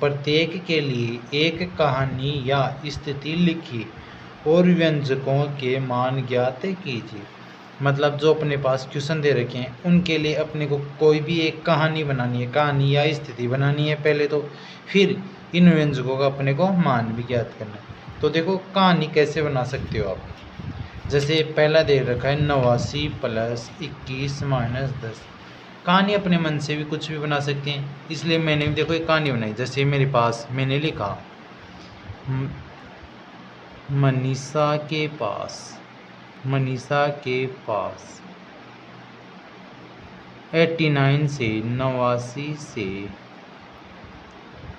प्रत्येक के लिए एक कहानी या स्थिति लिखी और व्यंजकों के मान ज्ञात कीजिए। मतलब जो अपने पास क्वेश्चन दे रखे हैं उनके लिए अपने को कोई भी एक कहानी बनानी है, कहानी या स्थिति बनानी है पहले तो, फिर इन व्यंजकों का अपने को मान भी ज्ञात करना है। तो देखो कहानी कैसे बना सकते हो आप। जैसे पहला दे रखा है 89 + 21 - 10। कहानी अपने मन से भी कुछ भी बना सकते हैं, इसलिए मैंने भी देखो एक कहानी बनाई। जैसे मेरे पास मैंने लिखा मनीषा के पास 89 से 89 से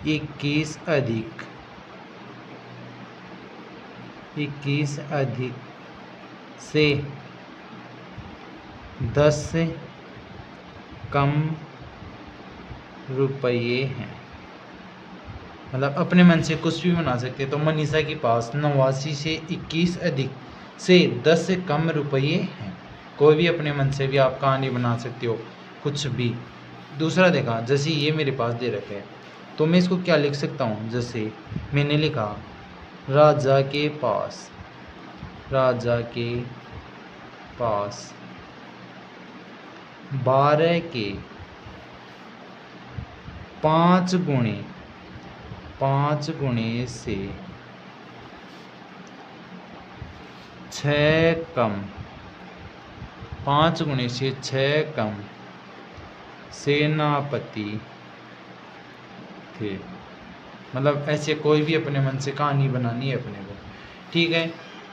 21 अधिक से 10 से कम रुपये हैं। मतलब अपने मन से कुछ भी बना सकते हैं। तो मनीषा के पास 89 से 21 अधिक से 10 से कम रुपये हैं। कोई भी अपने मन से भी आप कहानी बना सकते हो, कुछ भी। दूसरा देखा, जैसे ये मेरे पास दे रखे हैं तो मैं इसको क्या लिख सकता हूँ। जैसे मैंने लिखा राजा के पास 12 के 5 गुणे से 6 कम 5 गुणे से 6 कम सेनापति थे। मतलब ऐसे कोई भी अपने मन से कहानी बनानी है अपने को, ठीक है।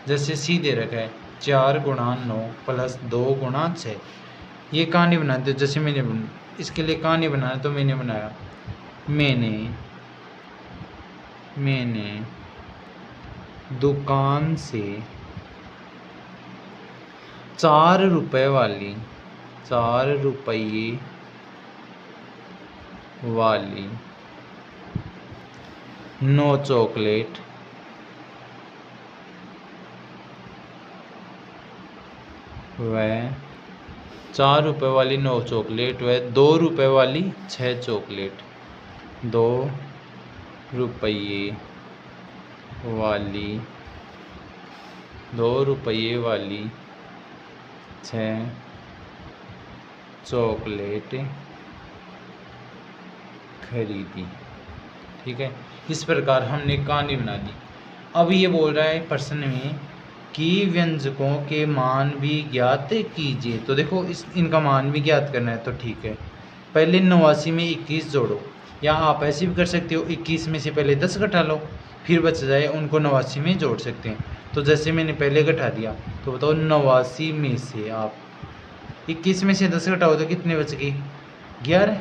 जैसे सी दे रखा है 4 × 9 + 2 × 6। ये कहानी बनाते हो। जैसे मैंने इसके लिए कहानी बनाया तो मैंने बनाया मैंने दुकान से 4 रुपए वाली 9 चॉकलेट व 4 रुपए वाली 9 चॉकलेट व 2 रुपए वाली 6 चॉकलेट 2 रुपये वाली 6 चॉकलेट खरीदी, ठीक है। इस प्रकार हमने कहानी बना दी। अब ये बोल रहा है प्रश्न में कि व्यंजकों के मान भी ज्ञात कीजिए। तो देखो इनका मान भी ज्ञात करना है, तो ठीक है। पहले 89 में 21 जोड़ो, या आप ऐसे भी कर सकते हो 21 में से पहले 10 घटा लो, फिर बच जाए उनको 89 में जोड़ सकते हैं। तो जैसे मैंने पहले घटा दिया, तो बताओ 89 में से आप 21 में से 10 घटाओ तो कितने बच गए? 11।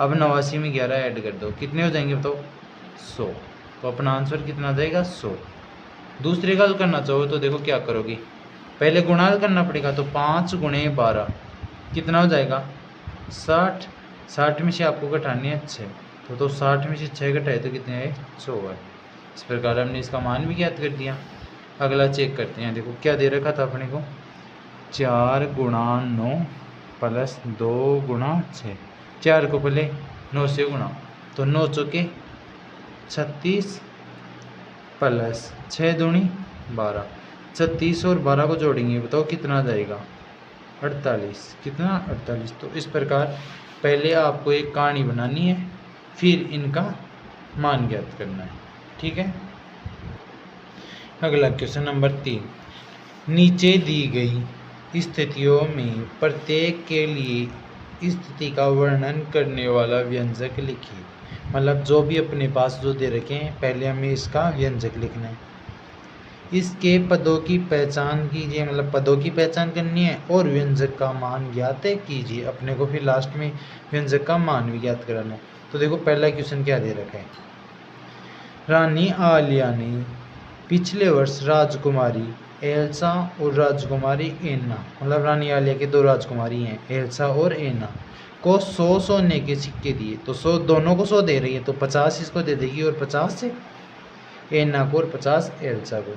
अब 89 में 11 ऐड कर दो, कितने हो जाएंगे बताओ? 100। तो अपना आंसर कितना आ जाएगा? 100। दूसरे का हल करना चाहो तो देखो क्या करोगे, पहले गुणा करना पड़ेगा। तो 5 × 12 कितना हो जाएगा? 60। 60 में से आपको घटाने हैं 6, तो 60 में से 6 घटाए तो कितने आए? 100। इस प्रकार हमने इसका मान भी ज्ञात कर दिया। अगला चेक करते हैं। देखो क्या दे रखा था अपने को, 4 × 9 + 2 × 6। 4 को पहले 9 से गुणा, तो 9 चौके 36 + 6 दूनी 12। 36 और 12 को जोड़ेंगे, बताओ कितना आ जाएगा? 48। कितना? 48। तो इस प्रकार पहले आपको एक कहानी बनानी है, फिर इनका मान ज्ञात करना है, ठीक है। अगला क्वेश्चन नंबर 3, नीचे दी गई स्थितियों में प्रत्येक के लिए स्थिति का वर्णन करने वाला व्यंजक लिखिए। मतलब जो भी अपने पास जो दे रखे हैं, पहले हमें इसका व्यंजक लिखना है। इसके पदों की पहचान कीजिए, मतलब पदों की पहचान करनी है और व्यंजक का मान ज्ञात कीजिए। अपने को फिर लास्ट में व्यंजक का मान भी ज्ञात कराना है। तो देखो पहला क्वेश्चन क्या दे रखा है, रानी आलिया ने पिछले वर्ष राजकुमारी एल्सा और राजकुमारी एना, मतलब रानी आलिया के 2 राजकुमारी हैं, एल्सा और एना, को 100 सोने के सिक्के दिए। तो 100 दोनों को 100 दे रही है, तो 50 इसको दे देगी और 50 एना को और 50 एल्सा को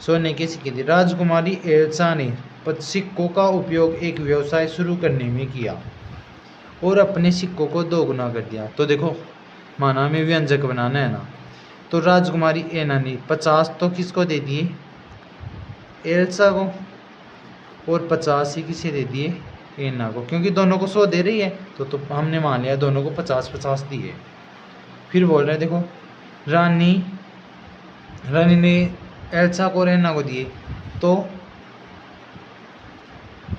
सोने के सिक्के दिए। राजकुमारी एल्सा ने सिक्कों का उपयोग एक व्यवसाय शुरू करने में किया और अपने सिक्कों को 2 गुना कर दिया। तो देखो माना हमें व्यंजक बनाना है ना। तो राजकुमारी एना ने 50 तो किसको दे दिए, एल्सा को, और 50 ही किसे दे दिए, एना को, क्योंकि दोनों को 100 दे रही है तो हमने मान लिया दोनों को 50-50 दिए। फिर बोल रहे हैं देखो, रानी ने एल्सा को और एना को दिए, तो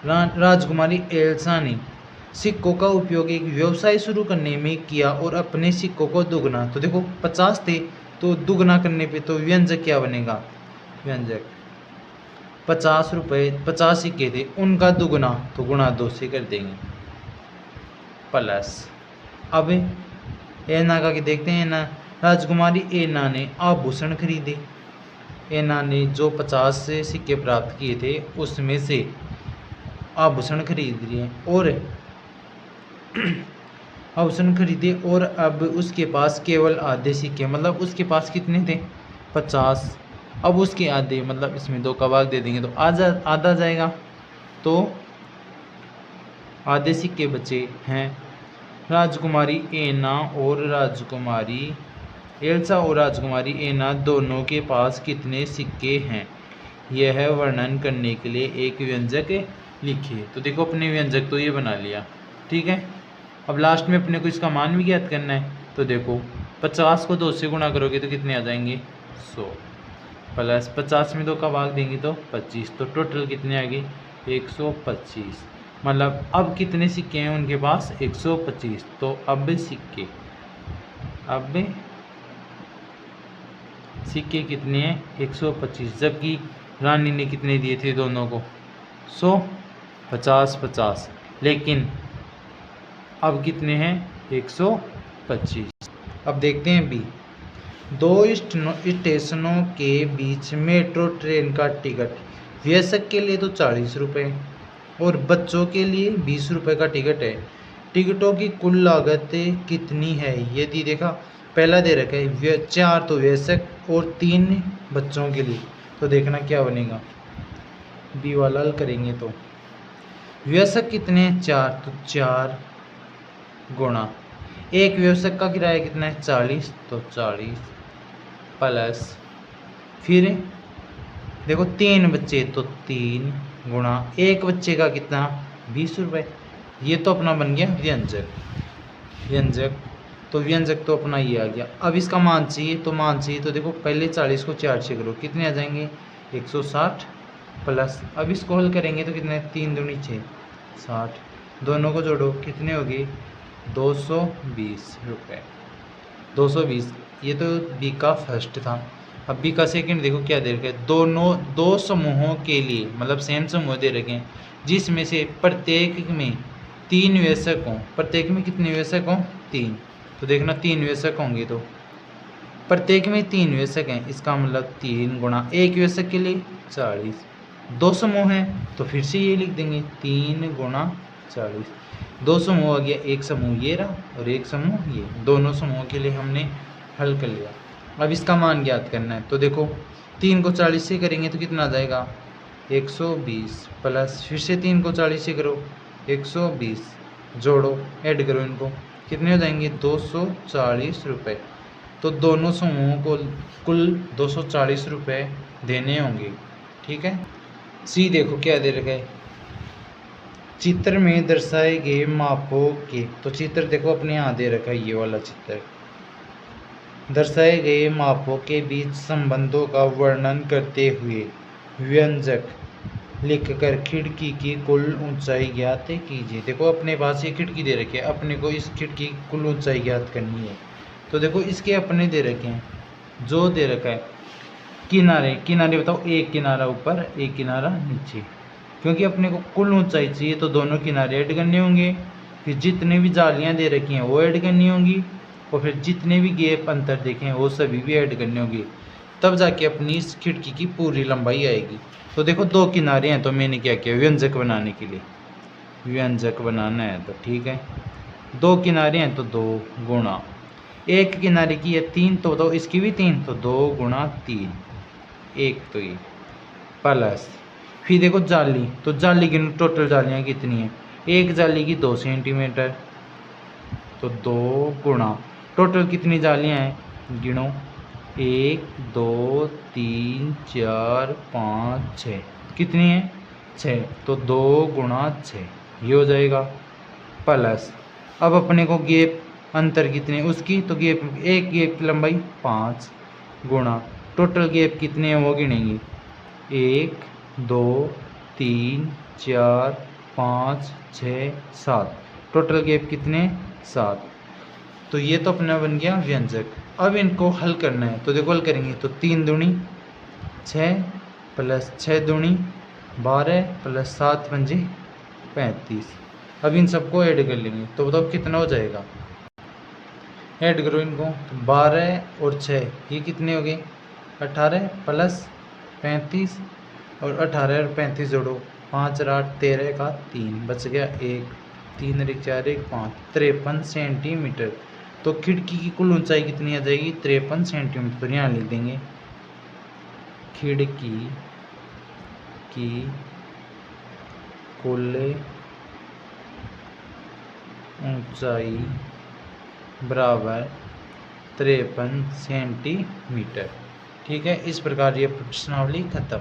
राजकुमारी एल्सा ने सिक्कों का उपयोग एक व्यवसाय शुरू करने में किया और अपने सिक्कों को दुगना। तो देखो 50 थे तो दुगना करने पे तो व्यंजक क्या बनेगा, व्यंजक 50 रुपये 50 सिक्के थे, उनका दुगना तो गुणा 2 से कर देंगे, प्लस अब एना का कि देखते हैं ना। राजकुमारी एना ने आभूषण खरीदे। एना ने जो 50 से सिक्के प्राप्त किए थे उसमें से आभूषण खरीद लिए और आभूषण खरीदे, और अब उसके पास केवल आधे सिक्के, मतलब उसके पास कितने थे 50, अब उसके आधे, मतलब इसमें 2 का भाग दे देंगे तो आधा जाएगा, तो आधे सिक्के बचे हैं। राजकुमारी एना और राजकुमारी एल्सा और राजकुमारी एना दोनों के पास कितने सिक्के हैं, यह वर्णन करने के लिए एक व्यंजक लिखिए। तो देखो अपने व्यंजक तो ये बना लिया, ठीक है। अब लास्ट में अपने को इसका मान भी ज्ञात करना है। तो देखो 50 को 2 से गुणा करोगे तो कितने आ जाएंगे 100, प्लस 50 में 2 का भाग देंगे तो 25, तो टोटल कितने आ गए 125। मतलब अब कितने सिक्के हैं उनके पास 125, तो अब सिक्के कितने हैं 125, जबकि रानी ने कितने दिए थे दोनों को 100, 50-50, लेकिन अब कितने हैं 125। अब देखते हैं बी, 2 स्टेशनों के बीच मेट्रो ट्रेन का टिकट वयस्क के लिए तो 40 रुपये और बच्चों के लिए 20 रुपये का टिकट है। टिकटों की कुल लागत कितनी है, यदि देखा पहला दे रखा है 4 तो वयस्क और 3 बच्चों के लिए, तो देखना क्या बनेगा, बी वाला हल करेंगे तो वयस्क कितने हैं 4, तो 4 गुणा एक वयस्क का किराया कितना है 40, तो 40 प्लस फिर देखो 3 बच्चे तो 3 गुणा एक बच्चे का कितना 20 रुपये। ये तो अपना बन गया व्यंजक तो व्यंजक तो अपना ये आ गया। अब इसका मान चाहिए तो देखो पहले 40 को 4 से करो, कितने आ जाएंगे 160 प्लस, अब इसको हल करेंगे तो कितने 3 दूनी 6 60, दोनों को जोड़ो कितने हो गए 220 रुपये 220। ये तो बी का फर्स्ट था। अब बी का सेकंड देखो क्या दे रखे हैं, दोनों 2 समूहों के लिए मतलब सेम समूह दे रखे हैं जिसमें से प्रत्येक में 3 वयस्क हों। प्रत्येक में कितने वयस्क हों 3, तो देखना 3 वयस्क होंगे तो प्रत्येक में 3 वयस्क हैं, इसका मतलब 3 गुणा एक वयस्क के लिए 40। 2 समूह हैं तो फिर से ये लिख देंगे 3 गुणा 40। 2 समूह आ गया, एक समूह ये रहा और एक समूह ये, दोनों समूहों के लिए हमने हल कर लिया। अब इसका मान ज्ञात करना है तो देखो 3 को 40 से करेंगे तो कितना आ जाएगा 120 प्लस फिर से 3 को 40 से करो 120, जोड़ो ऐड करो इनको कितने हो जाएंगे 240 रुपये। तो दोनों समूहों को कुल 240 रुपये देने होंगे, ठीक है। सी देखो क्या दे रखा है, चित्र में दर्शाए गए मापों के, तो चित्र देखो अपने यहाँ दे रखा है ये वाला चित्र, दर्शाए गए मापों के बीच संबंधों का वर्णन करते हुए व्यंजक लिखकर खिड़की की कुल ऊंचाई ज्ञात कीजिए। देखो अपने पास ये खिड़की दे रखी है, अपने को इस खिड़की की कुल ऊंचाई ज्ञात करनी है। तो देखो इसके अपने दे रखे हैं, जो दे रखा है किनारे बताओ, एक किनारा ऊपर एक किनारा नीचे, क्योंकि अपने को कुल ऊंचाई चाहिए तो दोनों किनारे ऐड करने होंगे। फिर जितने भी जालियाँ दे रखी हैं वो ऐड करनी होंगी और फिर जितने भी गैप अंतर देखे हैं वो सभी भी ऐड करने होंगे, तब जाके अपनी इस खिड़की की पूरी लंबाई आएगी। तो देखो 2 किनारे हैं तो मैंने क्या किया, व्यंजक बनाने के लिए व्यंजक बनाना है तो ठीक है, 2 किनारे हैं तो 2 गुणा एक किनारे की है 3 तो इसकी भी 3, तो 2 गुणा 3 एक, तो ये प्लस फिर देखो जाली, तो जाली की टोटल जालियाँ कितनी हैं, एक जाली की 2 सेंटीमीटर तो 2 गुणा टोटल कितनी जालियाँ हैं गिनो, 1 2 3 4 5 6, कितनी है 6, तो 2 गुणा 6 ये हो जाएगा। प्लस अब अपने को गैप अंतर कितने उसकी, तो गैप एक गैप की लंबाई 5 गुणा टोटल गैप कितने हैं वो गिनेंगे, 1 2 3 4 5 6 7, टोटल गैप कितने 7। तो ये तो अपना बन गया व्यंजक। अब इनको हल करना है, तो देखो हल करेंगे तो 3 दूनी 6 प्लस 6 दूनी 12 प्लस 7 पंजे 35। अब इन सबको ऐड कर लेंगे तो बताओ कितना हो जाएगा, ऐड करो इनको, तो 12 और 6 ये कितने हो गए 18 प्लस 35 और 18 और 35 जोड़ो 5 और 8 13 का 3 बच गया 1, 3 और 1 4 1 5, 53 सेंटीमीटर। तो खिड़की की कुल ऊंचाई कितनी आ जाएगी 53 सेंटीमीटर। तो यहाँ लिख देंगे खिड़की की कुल ऊंचाई बराबर 53 सेंटीमीटर। ठीक है, इस प्रकार ये प्रश्नावली खत्म।